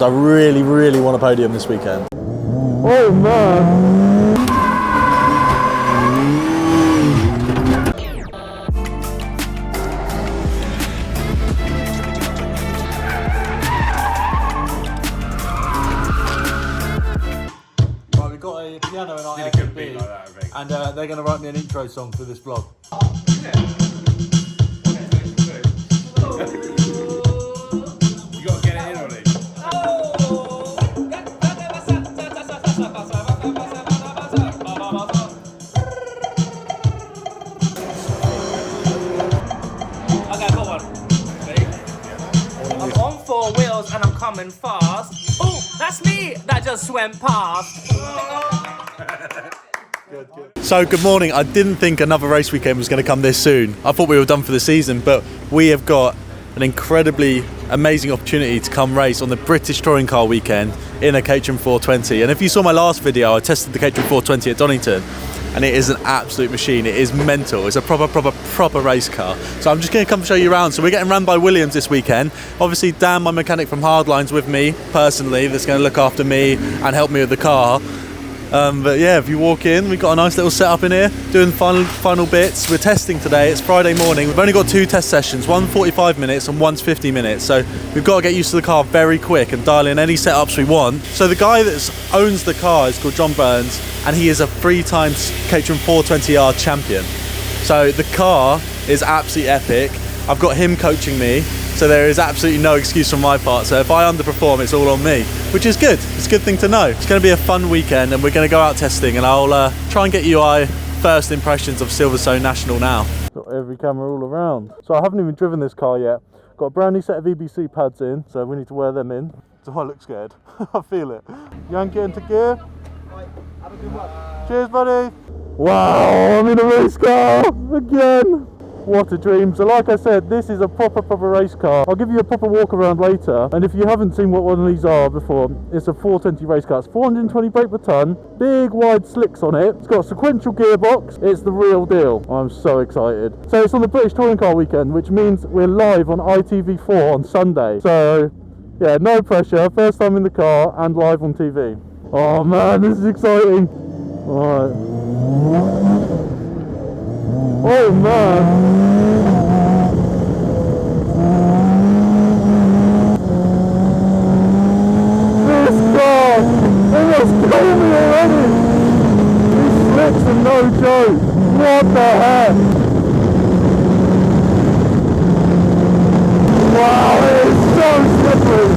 I really, really want a podium this weekend. Oh man! Right, we've got a piano in our Airbnb, like that, I think. And they're going to write me an intro song for this vlog. You got to get it in on it. I'm on 4 wheels and I'm coming fast. Oh, that's me that just went past. So good morning. I didn't think another race weekend was going to come this soon. I thought we were done for the season, but we have got an incredibly amazing opportunity to come race on the British Touring Car weekend in a Caterham 420. And if you saw my last video, I tested the Caterham 420 at Donington, and it is an absolute machine. It is mental. It's a proper race car. So I'm just going to come show you around. So we're getting run by Williams this weekend. Obviously Dan, my mechanic from Hardline's with me personally, that's going to look after me and help me with the car. But yeah, if you walk in, we've got a nice little setup in here, doing final bits. We're testing today. It's Friday morning. We've only got 2 test sessions, one 45 minutes and one's 50 minutes. So we've got to get used to the car very quick and dial in any setups we want. So the guy that owns the car is called John Burns, and he is a 3-time Caterham 420R champion. So the car is absolutely epic. I've got him coaching me, so there is absolutely no excuse from my part. So if I underperform, it's all on me, which is good. It's a good thing to know. It's going to be a fun weekend, and we're going to go out testing, and I'll try and get you our first impressions of Silverstone National now. Got every camera all around. So I haven't even driven this car yet. Got a brand new set of EBC pads in, so we need to wear them in. So I look scared. I feel it. Yank it into gear. Have a good one. Cheers, buddy. Wow, I'm in a race car again. What a dream. So like I said, this is a proper race car. I'll give you a proper walk around later, and if you haven't seen what one of these are before, it's a 420 race car. It's 420 brake per ton, big wide slicks on it. It's got a sequential gearbox. It's the real deal. I'm so excited. So it's on the British Touring Car weekend, which means we're live on ITV4 on Sunday. So yeah, no pressure, first time in the car and live on TV. Oh man, this is exciting. All right. Oh man! This car! It must kill me already! These slicks are no joke! What the heck? Wow, it is so slippery!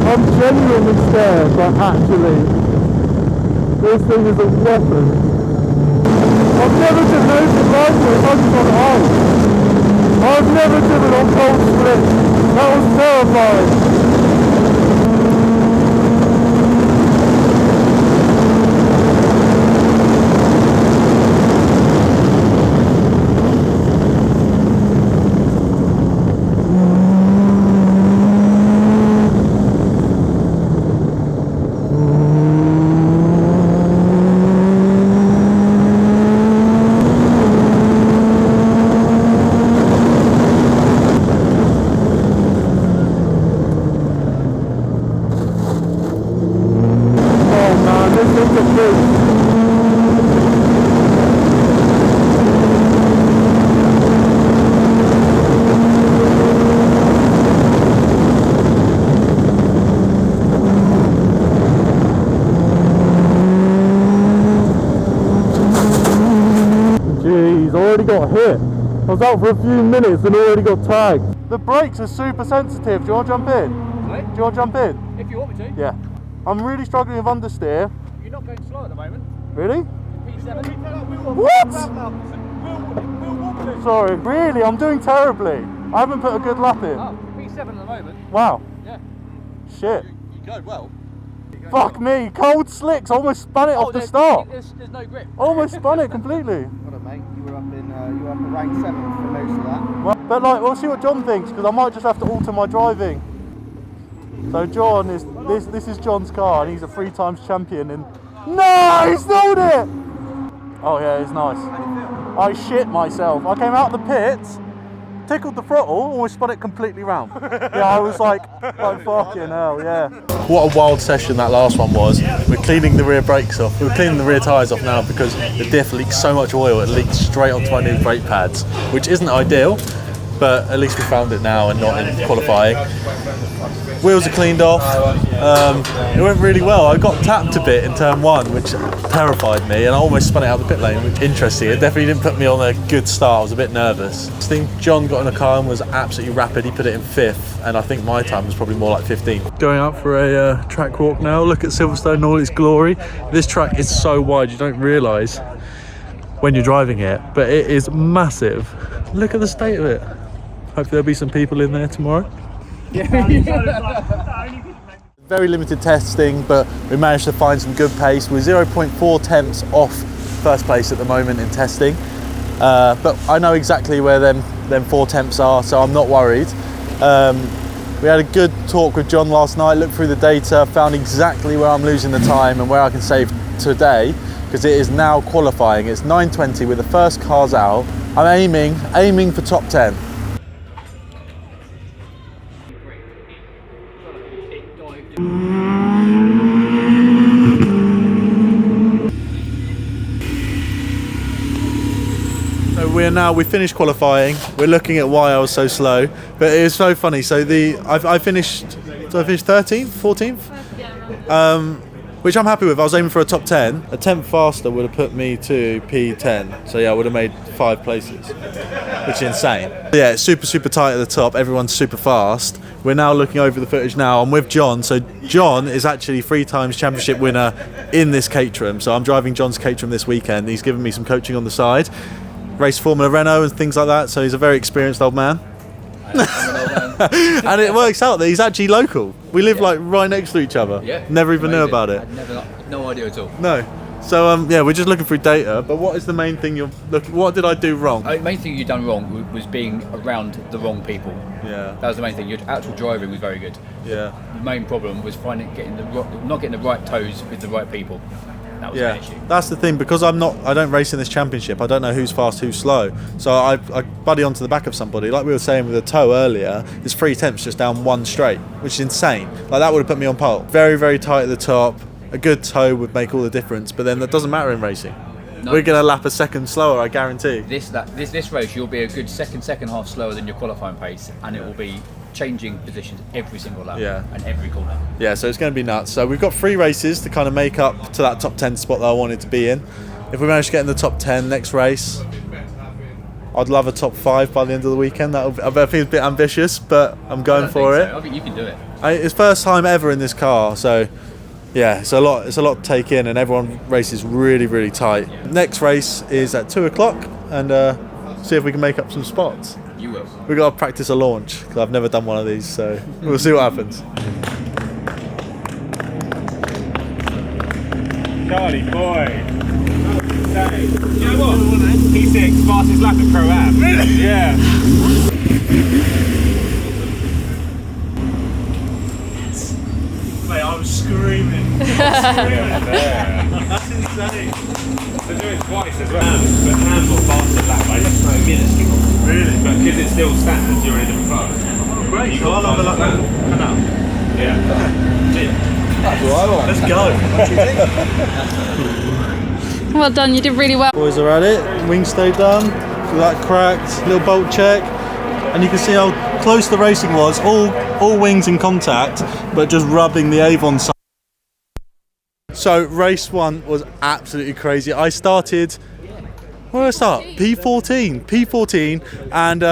I'm genuinely scared, but actually, this thing is a weapon. I've never driven anything like this, I'm just on ice. I've never driven on cold splits. That was terrifying. Got hit. I was out for a few minutes and already got tagged. The brakes are super sensitive. Do you want to jump in? Sorry? Do you want to jump in? If you want me to. Yeah. I'm really struggling with understeer. You're not going slow at the moment. Really? P7. What? Sorry. Really? I'm doing terribly. I haven't put a good lap in. Oh, P7 at the moment. Wow. Yeah. Shit. You go well. Fuck me. Cold slicks. Almost spun it off the start. There's no grip. Almost spun it completely. Hold on, mate. You were up at rank 7 for most of that. Well, but like, we'll see what John thinks, because I might just have to alter my driving. So John is this is John's car, and he's a 3-time champion. And no, he stole it. Oh yeah, it's nice. I shit myself. I came out the pits tickled the throttle, almost spun it completely round. Yeah, I was like fucking hell, yeah. What a wild session that last one was. We're cleaning the rear brakes off. We're cleaning the rear tyres off now because the diff leaks so much oil, it leaks straight onto my new brake pads, which isn't ideal, but at least we found it now and not in qualifying. Wheels are cleaned off. It went really well. I got tapped a bit in turn 1, which terrified me, and I almost spun it out of the pit lane, which interesting. It definitely didn't put me on a good start. I was a bit nervous. I think John got in a car and was absolutely rapid. He put it in 5th, and I think my time was probably more like 15th. Going out for a track walk now. Look at Silverstone in all its glory. This track is so wide, you don't realise when you're driving it, but it is massive. Look at the state of it. Hopefully there'll be some people in there tomorrow. Very limited testing, but we managed to find some good pace. We're 0.4 tenths off first place at the moment in testing, but I know exactly where them 4 tenths are, so I'm not worried. We had a good talk with John last night, looked through the data, found exactly where I'm losing the time and where I can save today, because it is now qualifying. It's 9:20 with the first cars out. I'm aiming for top 10. We finished qualifying. We're looking at why I was so slow, but it was so funny. So I finished 13th, 14th, which I'm happy with. I was aiming for a top 10. A tenth faster would have put me to P10. So yeah, I would have made 5 places, which is insane. Yeah, it's super tight at the top. Everyone's super fast. We're now looking over the footage now. I'm with John. So John is actually 3 times championship winner in this Caterham. So I'm driving John's Caterham this weekend. He's given me some coaching on the side. Race Formula Renault and things like that, so he's a very experienced old man. And it works out that he's actually local. We live like right next to each other. Yeah. Never even knew about it. No idea at all. No. So yeah, we're just looking through data. But what is the main thing you're looking? What did I do wrong? The main thing you've done wrong was being around the wrong people. Yeah. That was the main thing. Your actual driving was very good. Yeah. The main problem was not getting the right toes with the right people. That was the issue. That's the thing, because I don't race in this championship. I don't know who's fast, who's slow. So I buddy onto the back of somebody. Like we were saying with the toe earlier, there's 3 tenths just down one straight, which is insane. Like that would have put me on pole. Very tight at the top. A good toe would make all the difference, but then that doesn't matter in racing. No. We're going to lap a second slower, I guarantee. This race, you'll be a good second half slower than your qualifying pace, and it will be changing positions every single lap and every corner. Yeah, so it's going to be nuts. So we've got 3 races to kind of make up to that top 10 spot that I wanted to be in. If we manage to get in the top 10 next race, I'd love a top 5 by the end of the weekend. I think it's a bit ambitious, but I'm going for it. I think you can do it. It's first time ever in this car, so yeah, it's a lot to take in, and everyone races really tight. Next race is at 2 o'clock, and see if we can make up some spots. You will. We've got to practice a launch, because I've never done one of these, so we'll see what happens. Charlie boy. You know what? P6, fastest lap at Pro-Am. Really? Yeah. Mate, I was screaming. That's insane. They're doing it twice as well. But Ham got faster lap by like minuscule. Really? But because it still stands, you're in a different class. Great, you got another lap now. Come out. Yeah. That's what I want. Let's go. Well done, you did really well. Boys are at it. Wing stay done. That cracked. Little bolt check. And you can see how close the racing was. All wings in contact, but just rubbing the Avon side. So race 1 was absolutely crazy. I started, where did I start? P14, and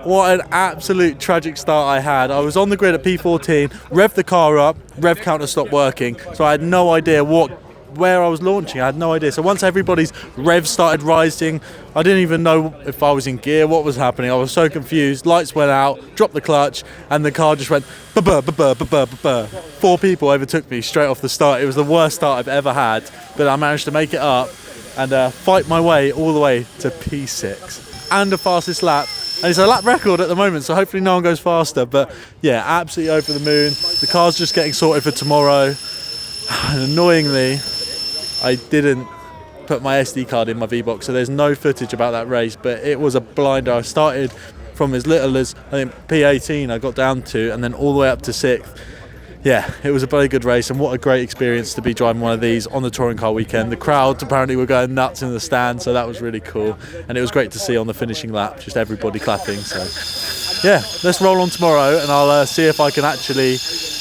what an absolute tragic start I had. I was on the grid at P14, revved the car up, rev counter stopped working, so I had no idea where I was launching. I had no idea. So once everybody's revs started rising, I didn't even know if I was in gear, what was happening. I was so confused. Lights went out, dropped the clutch, and the car just went ba-ba. 4 people overtook me straight off the start. It was the worst start I've ever had, but I managed to make it up and fight my way all the way to P6 and the fastest lap. And it's a lap record at the moment, so hopefully no one goes faster. But yeah, absolutely over the moon. The car's just getting sorted for tomorrow. And annoyingly, I didn't put my SD card in my V-Box, so there's no footage about that race, but it was a blinder. I started from as little as, I think, P18 I got down to, and then all the way up to 6th. Yeah, it was a very good race, and what a great experience to be driving one of these on the touring car weekend. The crowd apparently were going nuts in the stand, so that was really cool, and it was great to see on the finishing lap just everybody clapping. So yeah, let's roll on tomorrow, and I'll see if I can actually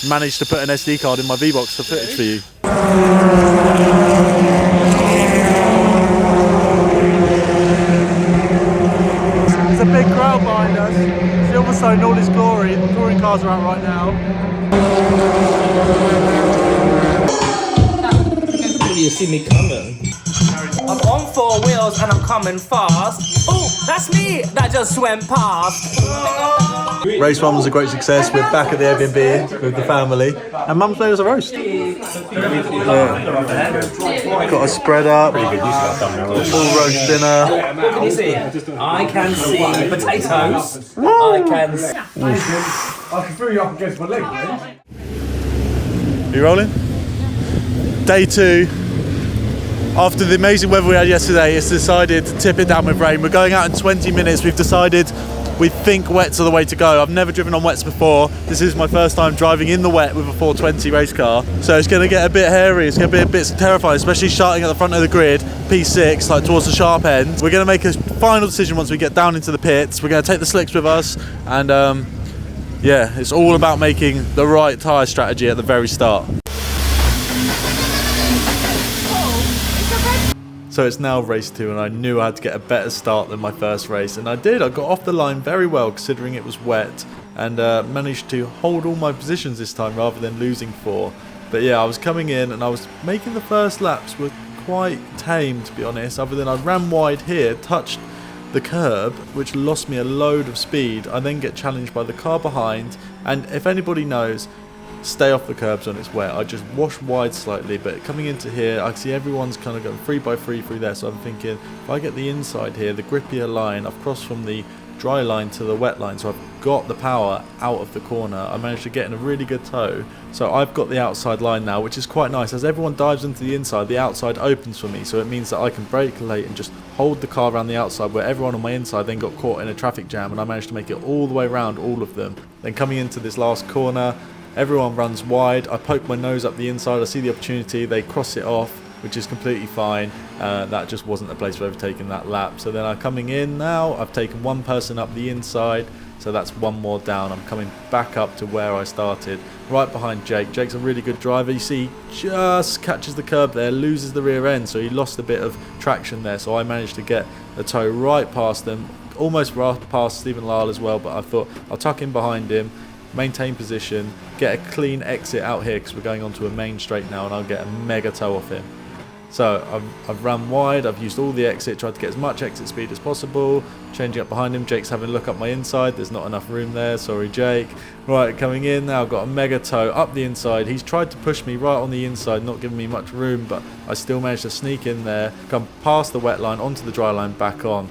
manage to put an SD card in my V-Box for footage for you. There's a big crowd behind us. Silverstone in all its glory. The touring cars are out right now. You see me coming. I'm on 4 wheels and I'm coming fast. Oh, that's me that just went past. Race 1 was a great success. We're back at the Airbnb with the family, and Mum's made us a roast. Got a spread up, full roast dinner. Can you see? I can see potatoes. I can see. I can throw you up against my leg, man. Are you rolling? Day 2. After the amazing weather we had yesterday, it's decided to tip it down with rain. We're going out in 20 minutes. We've decided we think wets are the way to go. I've never driven on wets before. This is my first time driving in the wet with a 420 race car. So it's going to get a bit hairy. It's going to be a bit terrifying, especially starting at the front of the grid, P6, like towards the sharp end. We're going to make a final decision once we get down into the pits. We're going to take the slicks with us, and yeah, it's all about making the right tyre strategy at the very start. So it's now race 2, and I knew I had to get a better start than my first race, and I did. I got off the line very well considering it was wet, and managed to hold all my positions this time rather than losing 4. But yeah, I was coming in and I was making the first laps were quite tame, to be honest, other than I ran wide here, touched the curb, which lost me a load of speed. I then get challenged by the car behind, and if anybody knows, stay off the curbs when it's wet. I just wash wide slightly, but coming into here I see everyone's kind of going 3x3 through there, so I'm thinking if I get the inside here, the grippier line, I've crossed from the dry line to the wet line, so I've got the power out of the corner. I managed to get in a really good tow, so I've got the outside line now, which is quite nice. As everyone dives into the inside, the outside opens for me, so it means that I can brake late and just hold the car around the outside, where everyone on my inside then got caught in a traffic jam, and I managed to make it all the way around all of them. Then coming into this last corner, everyone runs wide. I poke my nose up the inside, I see the opportunity, they cross it off, which is completely fine. That just wasn't the place for overtaking that lap. So then I'm coming in now, I've taken one person up the inside, so that's one more down. I'm coming back up to where I started, right behind Jake. Jake's a really good driver. You see, he just catches the curb there, loses the rear end, so he lost a bit of traction there. So I managed to get the tow right past them, almost right past Stephen Lyle as well, but I thought I'll tuck in behind him, maintain position, get a clean exit out here because we're going onto a main straight now, and I'll get a mega tow off him. So I've run wide, I've used all the exit, tried to get as much exit speed as possible, changing up behind him. Jake's having a look up my inside, there's not enough room there, sorry Jake. Right, coming in now, I've got a mega tow up the inside. He's tried to push me right on the inside, not giving me much room, but I still managed to sneak in there, come past the wet line, onto the dry line, back on.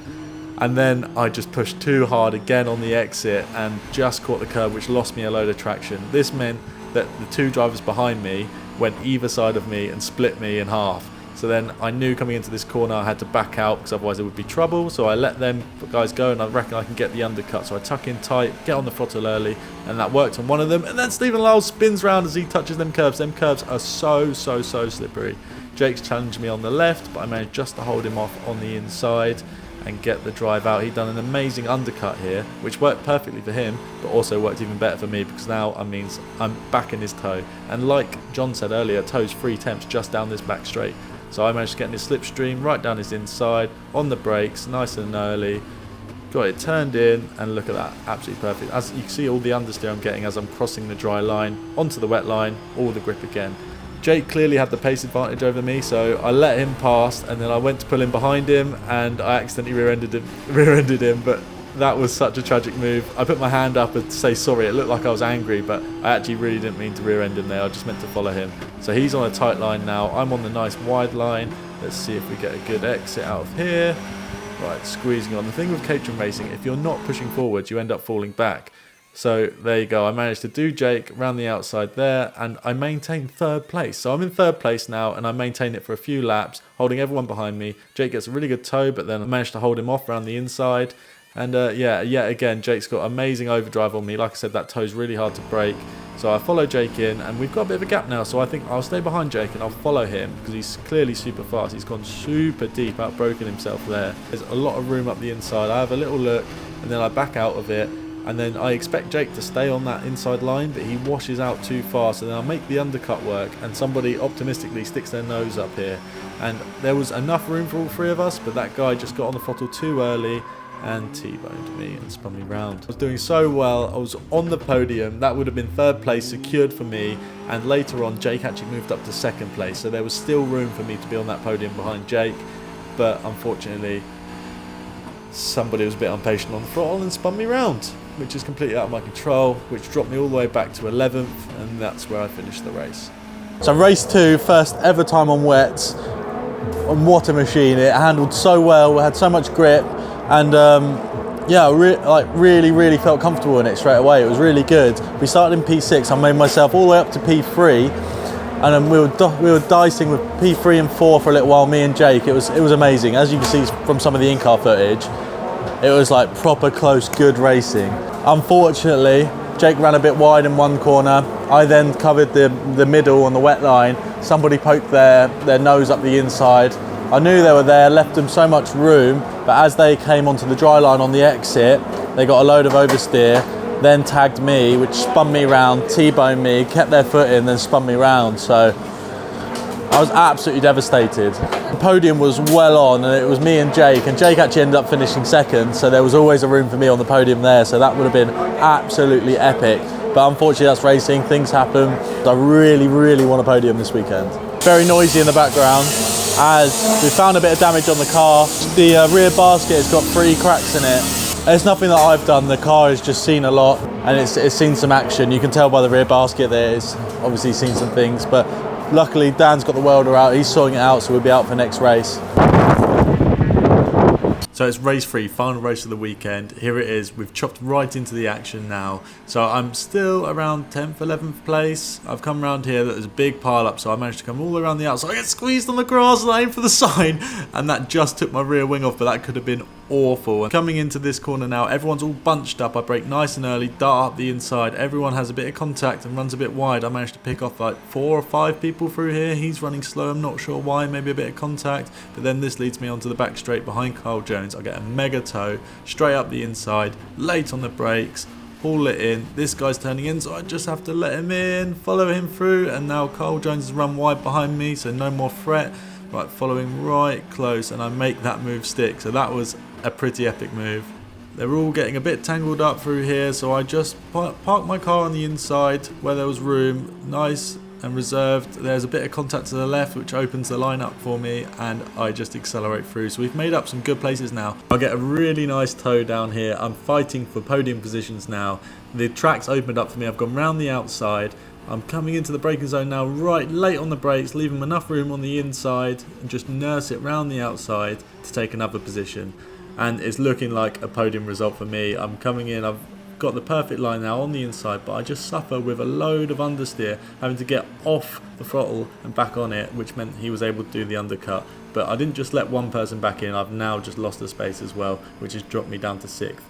And then I just pushed too hard again on the exit and just caught the curb, which lost me a load of traction. This meant that the 2 drivers behind me went either side of me and split me in half. So then I knew coming into this corner I had to back out because otherwise there would be trouble. So I let them guys go, and I reckon I can get the undercut. So I tuck in tight, get on the throttle early, and that worked on one of them. And then Stephen Lyle spins round as he touches them curbs. Them curbs are so slippery. Jake's challenged me on the left, but I managed just to hold him off on the inside and get the drive out. He'd done an amazing undercut here, which worked perfectly for him, but also worked even better for me because now it means I'm back in his tow. And like John said earlier, tow's 3 temps just down this back straight. So I managed to get in his slipstream, right down his inside, on the brakes, nice and early. Got it turned in, and look at that, absolutely perfect. As you can see, all the understeer I'm getting as I'm crossing the dry line, onto the wet line, all the grip again. Jake clearly had the pace advantage over me, so I let him pass, and then I went to pull in behind him, and I accidentally rear-ended him, but that was such a tragic move. I put my hand up and say sorry. It looked like I was angry, but I actually really didn't mean to rear-end him there. I just meant to follow him. So he's on a tight line now. I'm on the nice wide line. Let's see if we get a good exit out of here. Right, squeezing on. The thing with Caterham racing, if you're not pushing forward, you end up falling back. So there you go. I managed to do Jake around the outside there, and I maintained 3rd place. So I'm in 3rd place now, and I maintained it for a few laps, holding everyone behind me. Jake gets a really good tow, but then I managed to hold him off around the inside. And yeah, yet again, Jake's got amazing overdrive on me. Like I said, that toe's really hard to break. So I follow Jake in, and we've got a bit of a gap now. So I think I'll stay behind Jake and I'll follow him because he's clearly super fast. He's gone super deep, outbroken himself there. There's a lot of room up the inside. I have a little look, and then I back out of it. And then I expect Jake to stay on that inside line, but he washes out too fast. And then I'll make the undercut work, and somebody optimistically sticks their nose up here. And there was enough room for all three of us, but that guy just got on the throttle too early and T-boned me and spun me round. I was doing so well. I was on the podium. That would have been third place secured for me. And later on, Jake actually moved up to second place. So there was still room for me to be on that podium behind Jake. But unfortunately, somebody was a bit impatient on the throttle and spun me round, which is completely out of my control, which dropped me all the way back to 11th, and that's where I finished the race. So race 2, first ever time on wets, and what a machine. It handled so well, we had so much grip, and yeah, really felt comfortable in it straight away. It was really good. We started in P6, I made myself all the way up to P3, and then we were dicing with P3 and 4 for a little while, me and Jake. It was amazing. As you can see from some of the in-car footage, it was like proper close, good racing. Unfortunately, Jake ran a bit wide in one corner. I then covered the middle on the wet line. Somebody poked their nose up the inside. I knew they were there, left them so much room, but as they came onto the dry line on the exit, they got a load of oversteer, then tagged me, which spun me round, T-boned me, kept their foot in, then spun me round. So I was absolutely devastated. The podium was well on, and it was me and Jake actually ended up finishing second, so there was always a room for me on the podium there, so that would have been absolutely epic. But unfortunately, that's racing, things happen. I really want a podium this weekend. Very noisy in the background, as we found a bit of damage on the car. The rear basket has got 3 cracks in it. It's nothing that I've done, the car has just seen a lot, and it's seen some action. You can tell by the rear basket that it's obviously seen some things, but luckily Dan's got the welder out, he's sorting it out, so we'll be out for next race. So it's race 3, final race of the weekend. Here it is, we've chopped right into the action now. So I'm still around 10th, 11th place. I've come around here, there's a big pile up, so I managed to come all the way around the outside. I get squeezed on the grass and I aim for the sign, and that just took my rear wing off, but that could have been awful. And coming into this corner now, everyone's all bunched up. I brake nice and early, dart up the inside. Everyone has a bit of contact and runs a bit wide. I managed to pick off like 4 or 5 people through here. He's running slow, I'm not sure why, maybe a bit of contact. But then this leads me onto the back straight behind Carl Jones. I get a mega toe, straight up the inside, late on the brakes, haul it in. This guy's turning in, so I just have to let him in, follow him through, and now Carl Jones has run wide behind me, so no more threat. Right, following right close, and I make that move stick. So that was a pretty epic move. They're all getting a bit tangled up through here, so I just parked my car on the inside where there was room, nice and reserved. There's a bit of contact to the left, which opens the line up for me, and I just accelerate through. So we've made up some good places now. I get a really nice toe down here. I'm fighting for podium positions now. The track's opened up for me. I've gone round the outside. I'm coming into the braking zone now, right late on the brakes, leaving enough room on the inside and just nurse it round the outside to take another position. And it's looking like a podium result for me. I'm coming in, I've got the perfect line now on the inside, but I just suffer with a load of understeer, having to get off the throttle and back on it, which meant he was able to do the undercut. But I didn't just let one person back in, I've now just lost the space as well, which has dropped me down to 6th.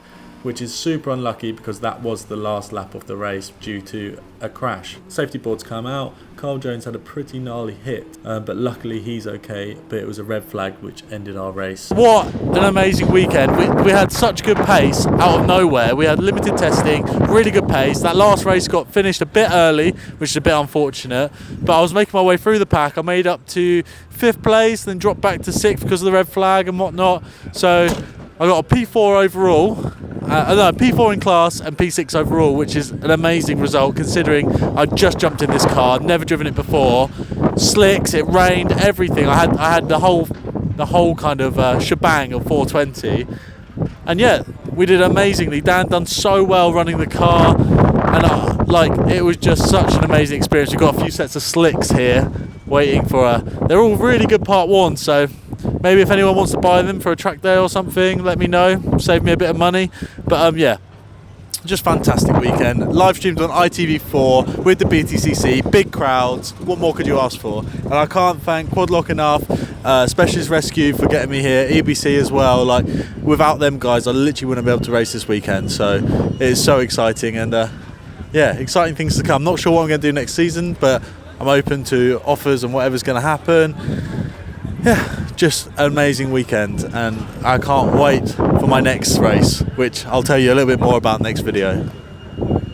Which is super unlucky because that was the last lap of the race due to a crash. Safety boards come out. Carl Jones had a pretty gnarly hit, but luckily he's okay, but it was a red flag which ended our race. What an amazing weekend. We had such good pace out of nowhere. We had limited testing, really good pace. That last race got finished a bit early, which is a bit unfortunate, but I was making my way through the pack. I made up to 5th place, then dropped back to 6th because of the red flag and whatnot. So I got a P4 overall, P4 in class and P6 overall, which is an amazing result considering I just jumped in this car, never driven it before. Slicks, it rained, everything. I had the whole kind of shebang of 420, and yeah, we did amazingly. Dan done so well running the car, and it was just such an amazing experience. We've got a few sets of slicks here waiting for they're all really good part 1, so maybe if anyone wants to buy them for a track day or something, let me know, save me a bit of money. But yeah, just fantastic weekend. Live streamed on ITV4 with the BTCC, big crowds. What more could you ask for? And I can't thank Quadlock enough, Specialist Rescue for getting me here, EBC as well. Like, without them guys, I literally wouldn't be able to race this weekend. So it is so exciting, and yeah, exciting things to come. Not sure what I'm going to do next season, but I'm open to offers and whatever's going to happen. Yeah, just an amazing weekend, and I can't wait for my next race, which I'll tell you a little bit more about next video.